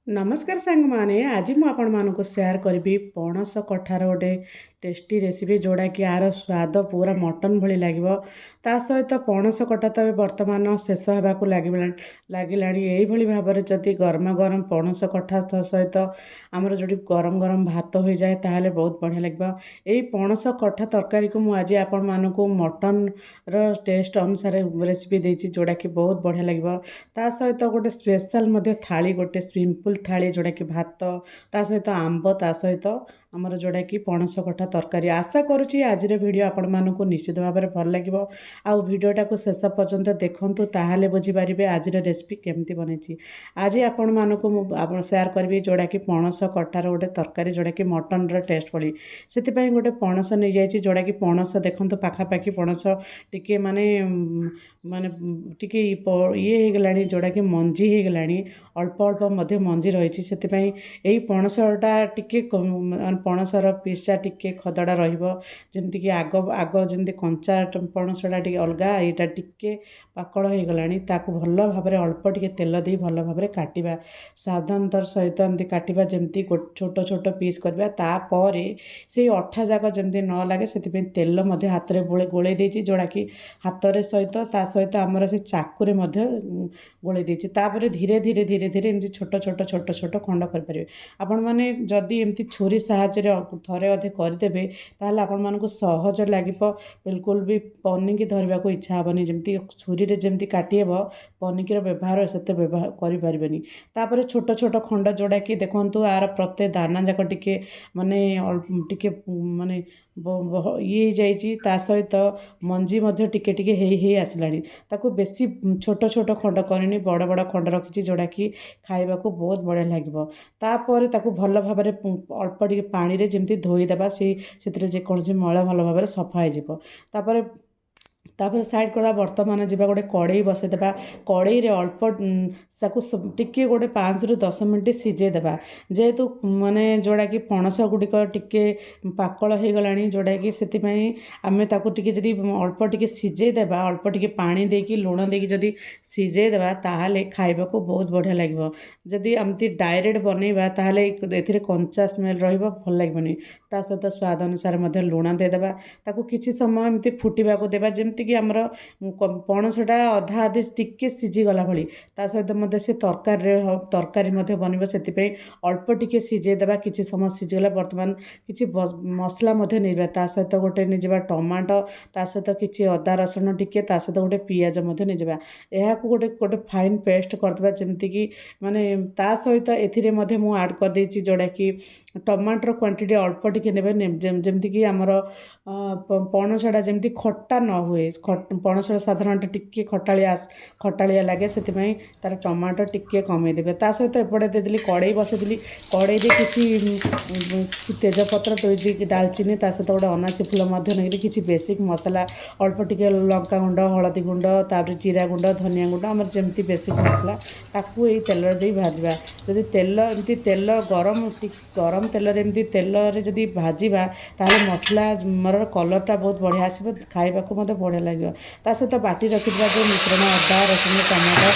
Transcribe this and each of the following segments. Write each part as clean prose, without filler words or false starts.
नमस्कार सांग माने आज मु आपण मानक शेयर करी पणस कठार गोटे टेस्टी रेसिपी जोड़ा कि यार स्वाद पूरा मटन भली लगे ता सहित पणस कटा तो बर्तमान शेष होगा लगे यही भाव में जदि गरमा गरम पणस कठा सहित आमर जो गरम गरम भात हो जाए ताहले बहुत बढ़िया लगे। यही पणस कठा तरकारी को मुझे आपण मानक मटन टेस्ट अनुसार रेसिपी देती जोड़ा कि बहुत बढ़िया लगे। ता सहित गोटे स्पेशल थाली गोटे सिंपल थाली जोड़ा कि भात ता सहित आंब ता सहित आमर जोड़ा कि पणस कठा तरकारी आशा करुँची आज वीडियो आपण मानक निश्चित भाव में भल लगे। आउ वीडियोटा को शेष पर्यंत देखूँ ताहले बुझीपारे आज रेसिपी केमती बनई। आज आपण मानक शेयर करी जोड़ा कि पणस कठार गोटे तरकारी जोड़ा कि मटन टेस्ट भली से गोटे पणस नहीं जाइए जोड़ा कि पणस देखूँ पाखापाखि पणस टिके माने माने टिके ये होगा जोड़ा कि मंजी हो गला अल्प अल्प मंजी रही से यही पणसटा टिके पणसर पीसटा टिके खदड़ा रमती आग आग जमी कंचा पणसटा टे अलग यहाँ टिके पाकड़ हो गला भल भाव अल्प टिके तेल दे भल भाव काटा सावधानतार सहित एमती काटा जमी छोट छोट पीस करवा से अठा जाक जमी न लगे से तेल हाथ में गोले देती जोड़ा कि हाथ सहित सहित आमर से चाकू गोले देती धीरे धीरे धीरे धीरे एमती छोट छोट छोट छोट खंड करें। आपण मैंने जदि एमती छुरी साहाय्य थरे अधे करदे ताहले आपण मानक सहज लगे बिल्कुल भी पनिकी धरने को इच्छा हेनी जमी छुरी जमी काटिहेब पनिकीर व्यवहार से व्यवहार करें। तापर छोट छोट खंड जोड़ा कि देखु यार प्रत्येक दाना जाक टिके माने टिके माने ये जा सहित मंजी टिके टिके हे आसलानी ताकू बेसी छोट छोट खंड करनी बड़ बड़ खंड रखी जोड़ा कि खाइबा को बहुत बढ़िया लगे। तापर ताकू भल भाव अल्प टिके पानी रे जमी धोईदेवा से जेकोसी मैला भल भाव सफा हो तापर साइड करा बर्तमान जी गोटे कड़े बसईदेवा कड़े अल्प ताकू टिके गोटे 5 ରୁ 10 मिनट सीझेदेवा जेहेतु माने जोड़ा कि पणस गुड़िक टिके पाकल हो गला जोड़ा कि से आम ताकू टिके जदि अल्प टिके सीझेदेवा अल्प टिके पानी देकी लुण देकी जदि सीझेदेवा ताहले खाइबा को बहुत बढ़िया लगे। जदि आमती डायरेक्ट बनइबा ताहले एथिरे कंचा स्मेल रहिबो भल लागबनी। ता सहित स्वाद अनुसार लुण देदेवा ताकू किछि समय एमती फुटिबा को देबा जेमती कि आमर पणसटा अधा अधे टिके सीझीगला भली ता सहित से तरकारी बनब से अल्प टिके सीझेदेवा किछि समय सीझीगला बर्तमान किछि मसला नहीं ता सहित गोटे नहीं टमाटो ता सहित किछि अदा रसुण टिके ता सहित गोटे पियाज नहीं यह गोटे गोटे फाइन पेस्ट करदे जमती कि माने ता सहित एथिरे मु ऐड कर देछि जोड़ा कि टमाटर क्वांटिटी अल्प टिके नेबे जमती कि आमर पणसटा जमती खट्टा न हुए पणसटा साधारण टिके खटालिया लगे से तार टमाटर टिके कमे देबे। ता सहित एपटे देदेली कड़े बसईदेली कड़े किसी तेजपत्र देदी डालचीनी ता सहित गोटे अनासी फूल नहीं किसी बेसिक मसला अल्प टिके लंका गुंड हलदी गुंड तापर जीरा गुंड धनिया गुंड आमर जमती बेसिक मसला ताकू यही तेल दे भाजवा जदि तेल एमती तेल गरम तेल एमती तेल जदि भाजवा ताहले मसला मोर कलरटा बहुत बढ़िया आसो खाइबा को मत बढ़िया लगे। ता सहित बाटी रखिथा जो मिश्रण अदा रसुण टमाटो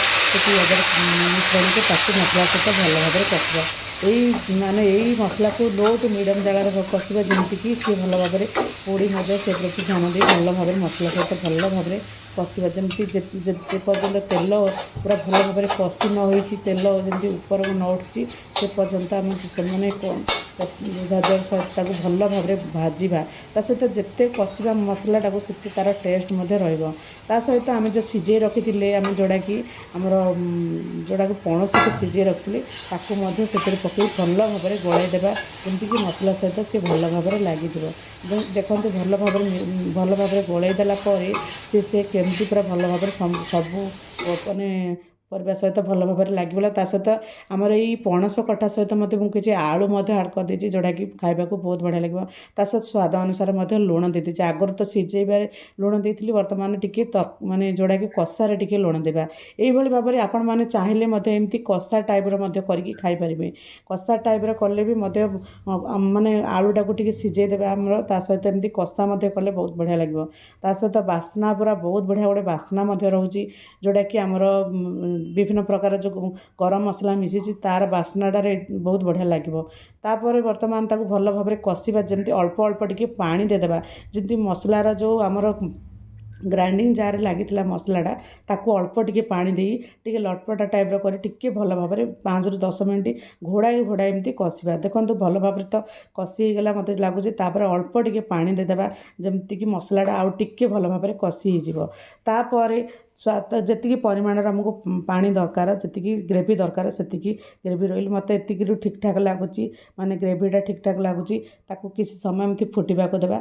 मिश्रण को ताकू मसला सहित भल भाव कषा यही माने यही मसला को लो टू मीडियम जगार कषा जमीक सी भल भाव पोड़ी नजाए से प्रति ध्यान दे भल भाव मसला सहित भल भाव कषा जमी पर्यटन तेल पूरा भल भाव कषि न हो तेल जमी ऊपर को न उठी से पर्यंत आम से गाजर सहित भल भाव भाजवा ता सहित जिते कषा मसलाटा को से तार टेस्ट ता सहित आम जो सीझे रखी थे आम जोड़ा कि आमर जोड़ा कि पणस को सीझे रखी ताकू से पकई भल भाव गोलैदेवा जमीक मसला सहित सी भल भाव लगे देखो भल भाव गोलैदेला से केमती पूरा भल भाव सबू माने परिवा सहित भल भाव लगे ता सहित आमर यही पणस कठा सहित मुझे आलू ऐड कर देती जोड़ा कि खाइबा को बहुत बढ़िया लगे। ता सहित स्वाद अनुसार लुण दे दीजिए आगर तो सीझेबार लुण देती बर्तमान टिके माने जोड़ा कि कषार टिके लुण देवा यही भाव में आपण मैंने चाहिए एमती कषा टाइप्र करके खाईपारे कषा टाइप्र कले भी माने आलूटा को टिके सीझेदेवे आमर ता सहित एमती कषा कले बहुत बढ़िया लगे। ता सहित बास्ना पूरा बहुत बढ़िया गोटे बास्ना रोचे जोड़ा कि आमर ବିଭିନ୍ନ ପ୍ରକାର ଯେଉଁ ଗରମ ମସଲା ମିଶିଛି ତାର ବାସ୍ନାଟାରେ ବହୁତ ବଢ଼ିଆ ଲାଗିବ। ତାପରେ ବର୍ତ୍ତମାନ ତାକୁ ଭଲ ଭାବରେ କଷିବା, ଯେମିତି ଅଳ୍ପ ଅଳ୍ପ ଟିକେ ପାଣି ଦେଇଦେବା, ଯେମିତି ମସଲାର ଯେଉଁ ଆମର ଗ୍ରାଇଣ୍ଡିଙ୍ଗ ଜାର୍ରେ ଲାଗିଥିଲା ମସଲାଟା, ତାକୁ ଅଳ୍ପ ଟିକେ ପାଣି ଦେଇ ଟିକେ ଲଟପଟା ଟାଇପ୍ର କରି ଟିକେ ଭଲ ଭାବରେ 5ରୁ 10 ମିନିଟ୍ ଘୋଡ଼ାଇ ଏମିତି କଷିବା। ଦେଖନ୍ତୁ ଭଲ ଭାବରେ ତ କଷି ହେଇଗଲା ମୋତେ ଲାଗୁଛି। ତାପରେ ଅଳ୍ପ ଟିକେ ପାଣି ଦେଇଦେବା, ଯେମିତିକି ମସଲାଟା ଆଉ ଟିକେ ଭଲ ଭାବରେ କଷି ହେଇଯିବ। ତାପରେ ସ୍ୱାଦ ଯେତିକି ପରିମାଣରେ ଆମକୁ ପାଣି ଦରକାର, ଯେତିକି ଗ୍ରେଭି ଦରକାର ସେତିକି ଗ୍ରେଭି ରହିଲେ ମୋତେ ଏତିକିରୁ ଠିକ୍ଠାକ୍ ଲାଗୁଛି, ମାନେ ଗ୍ରେଭିଟା ଠିକ୍ଠାକ୍ ଲାଗୁଛି। ତାକୁ କିଛି ସମୟ ଏମିତି ଫୁଟିବାକୁ ଦେବା,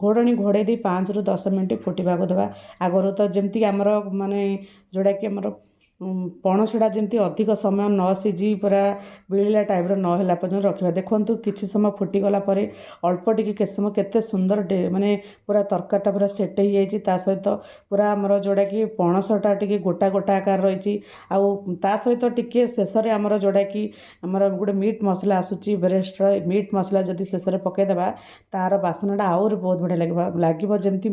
ଘୋଡ଼ଣି ଘୋଡ଼େଇ ଦେଇ 5ରୁ 10 ମିନିଟ୍ ଫୁଟିବାକୁ ଦେବା। ଆଗରୁ ତ ଯେମିତି ଆମର ମାନେ ଯେଉଁଟାକି ଆମର ପଣସଟା ଯେମିତି ଅଧିକ ସମୟ ନ ସିଝି ପୁରା ବିଳିଲା ଟାଇପ୍ର ନ ହେଲା ପର୍ଯ୍ୟନ୍ତ ରଖିବା। ଦେଖନ୍ତୁ କିଛି ସମୟ ଫୁଟିଗଲା ପରେ ଅଳ୍ପ ଟିକେ କେତେ ସମୟ କେତେ ସୁନ୍ଦର ମାନେ ପୁରା ତରକାରୀଟା ପୁରା ସେଟ୍ ହେଇଯାଇଛି। ତା ସହିତ ପୁରା ଆମର ଯେଉଁଟାକି ପଣସଟା ଟିକେ ଗୋଟା ଗୋଟା ଆକାର ରହିଛି। ଆଉ ତା ସହିତ ଟିକେ ଶେଷରେ ଆମର ଯେଉଁଟାକି ଆମର ଗୋଟେ ମିଟ୍ ମସଲା ଆସୁଛି ଏଭରେଷ୍ଟର, ମିଟ୍ ମସଲା ଯଦି ଶେଷରେ ପକାଇଦେବା ତାର ବାସ୍ନାଟା ଆହୁରି ବହୁତ ବଢ଼ିଆ ଲାଗିବ ଯେମିତି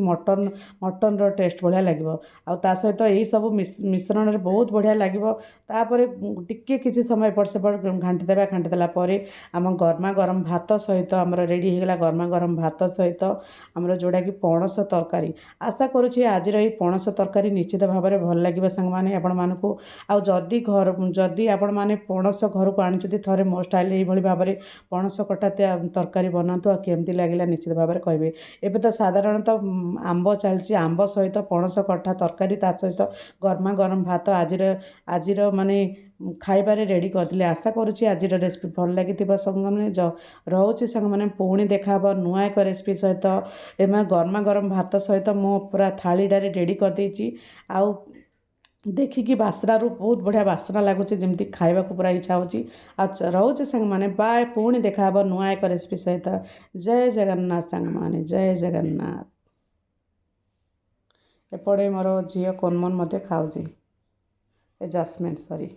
ମଟନର ଟେଷ୍ଟ ଭଳିଆ ଲାଗିବ। ଆଉ ତା ସହିତ ଏଇସବୁ ମିଶ୍ରଣରେ ବହୁତ ବଢ଼ିଆ ଲାଗିବ। ତାପରେ ଟିକେ କିଛି ସମୟ ଏପଟ ସେପଟ ଘାଣ୍ଟି ଦେଲା ପରେ ଆମ ଗରମା ଗରମ ଭାତ ସହିତ ଆମର ରେଡ଼ି ହେଇଗଲା। ଗରମା ଗରମ ଭାତ ସହିତ ଆମର ଯେଉଁଟାକି ପଣସ ତରକାରୀ। ଆଶା କରୁଛି ଆଜିର ଏହି ପଣସ ତରକାରୀ ନିଶ୍ଚିତ ଭାବରେ ଭଲ ଲାଗିବ ସାଙ୍ଗମାନେ ଆପଣମାନଙ୍କୁ। ଆଉ ଯଦି ଆପଣମାନେ ପଣସ ଘରକୁ ଆଣିଛନ୍ତି, ଥରେ ମୋ ଷ୍ଟାଇଲ୍ ଏଇଭଳି ଭାବରେ ପଣସ କଟା ତରକାରୀ ବନାନ୍ତୁ, ଆଉ କେମିତି ଲାଗିଲା ନିଶ୍ଚିତ ଭାବରେ କହିବେ। ଏବେ ତ ସାଧାରଣତଃ ଆମ୍ବ ଚାଲିଛି, ଆମ୍ବ ସହିତ ପଣସ କଠା ତରକାରୀ, ତା ସହିତ ଗରମା ଗରମ ଭାତ ଆଜିର ମାନେ ଖାଇବାରେ ରେଡ଼ି କରିଥିଲି। ଆଶା କରୁଛି ଆଜିର ରେସିପି ଭଲ ଲାଗିଥିବ ସାଙ୍ଗମାନେ। ରହୁଛି ସାଙ୍ଗମାନେ, ପୁଣି ଦେଖାହେବ ନୂଆ ଏକ ରେସିପି ସହିତ। ଏମାନେ ଗରମା ଗରମ ଭାତ ସହିତ ମୁଁ ପୁରା ଥାଳିଟାରେ ରେଡ଼ି କରିଦେଇଛି। ଆଉ ଦେଖିକି ବାସ୍ନାରୁ ବହୁତ ବଢ଼ିଆ ବାସ୍ନା ଲାଗୁଛି, ଯେମିତି ଖାଇବାକୁ ପୁରା ଇଚ୍ଛା ହେଉଛି। ଆଉ ରହୁଛି ସାଙ୍ଗମାନେ, ବାଏ। ପୁଣି ଦେଖାହେବ ନୂଆ ଏକ ରେସିପି ସହିତ। ଜୟ ଜଗନ୍ନାଥ ସାଙ୍ଗମାନେ, ଜୟ ଜଗନ୍ନାଥ। ଏପଟେ ମୋର ଝିଅ କୋନମନ ମଧ୍ୟ ଖାଉଛି, ଏ ଜାସ୍ମିନ୍ ସରି।